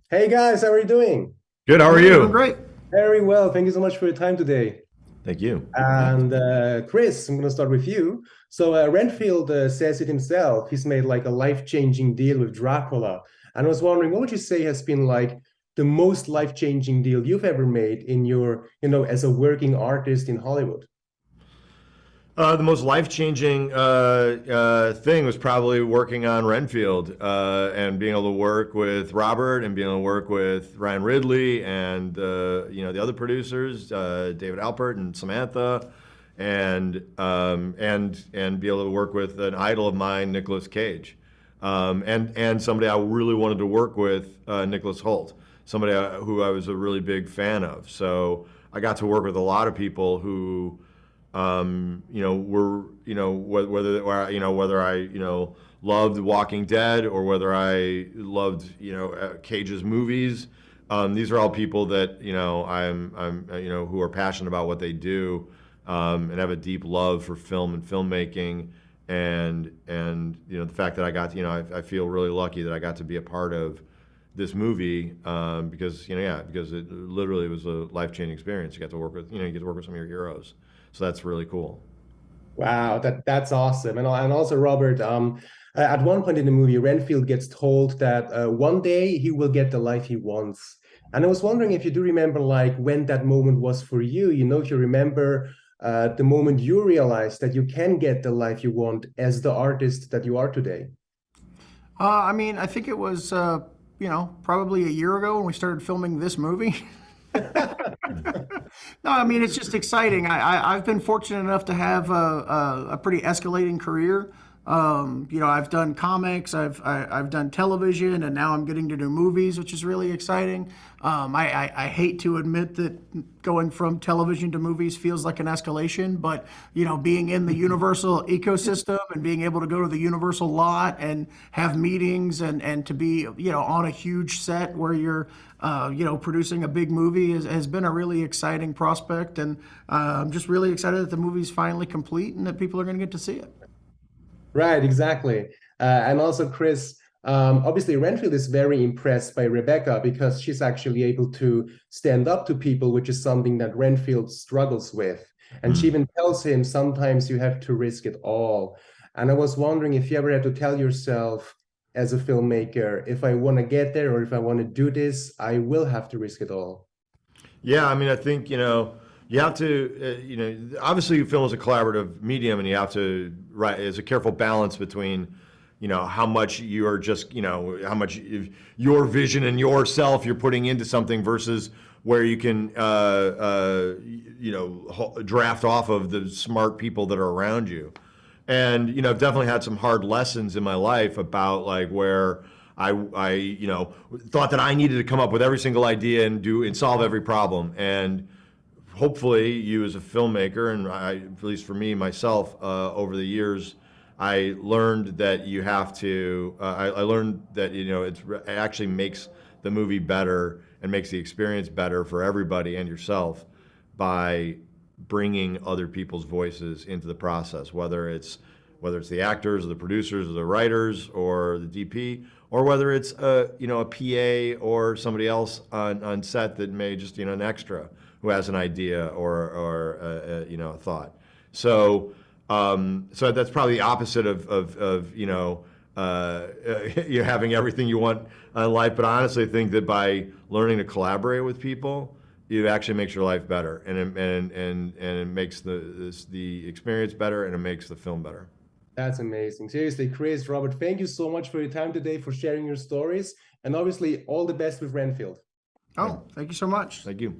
Hey guys, how are you doing? Good. How are Hey, doing you? great. Very well. Thank you so much for your time today. Thank you. Thanks. And Chris, I'm going to start with you. So Renfield says it himself. He's made like a life-changing deal with Dracula. And I was wondering, what would you say has been like the most life-changing deal you've ever made in your, as a working artist in Hollywood? The most life-changing thing was probably working on Renfield and being able to work with Robert and being able to work with Ryan Ridley and the other producers, David Alpert and Samantha, and be able to work with an idol of mine, Nicolas Cage, and somebody I really wanted to work with, Nicholas Hoult, somebody who I was a really big fan of. So I got to work with a lot of people who were whether I loved Walking Dead or whether I loved Cage's movies. These are all people that I'm who are passionate about what they do, and have a deep love for film and filmmaking, and the fact that I got I feel really lucky that I got to be a part of this movie, because it literally was a life-changing experience. You got to work with you get to work with some of your heroes. So that's really cool. Wow, that's awesome. And also, Robert, at one point in the movie, Renfield gets told that one day he will get the life he wants. And I was wondering if you do remember, like, when that moment was for you. If you remember the moment you realized that you can get the life you want as the artist that you are today. I think it was, probably a year ago when we started filming this movie. No, it's just exciting. I've been fortunate enough to have a pretty escalating career. I've done comics, I've done television, and now I'm getting to do movies, which is really exciting. I hate to admit that going from television to movies feels like an escalation, but being in the Universal ecosystem and being able to go to the Universal lot and have meetings and to be on a huge set where you're producing a big movie has been a really exciting prospect, and I'm just really excited that the movie's finally complete and that people are going to get to see it. Right, exactly. And also, Chris, obviously, Renfield is very impressed by Rebecca because she's actually able to stand up to people, which is something that Renfield struggles with. And she Mm. even tells him sometimes you have to risk it all. And I was wondering if you ever had to tell yourself as a filmmaker, if I want to get there or if I want to do this, I will have to risk it all. Yeah, I think you have to obviously film is a collaborative medium, and you have to right. It's a careful balance between how much you are just how much your vision and yourself you're putting into something versus where you can draft off of the smart people that are around you. And I've definitely had some hard lessons in my life about like where I thought that I needed to come up with every single idea and do and solve every problem. And hopefully, you as a filmmaker, and at least for me myself, over the years, I learned that you have to. I learned that it actually makes the movie better and makes the experience better for everybody and yourself by bringing other people's voices into the process, whether it's the actors or the producers or the writers or the DP, or whether it's a PA or somebody else on set that may just an extra who has an idea or a thought. So that's probably the opposite of you having everything you want in life. But I honestly think that by learning to collaborate with people, it actually makes your life better, and it makes the experience better, and it makes the film better. That's amazing. Seriously, Chris, Robert, thank you so much for your time today, for sharing your stories, and obviously all the best with Renfield. Oh, thank you so much. Thank you.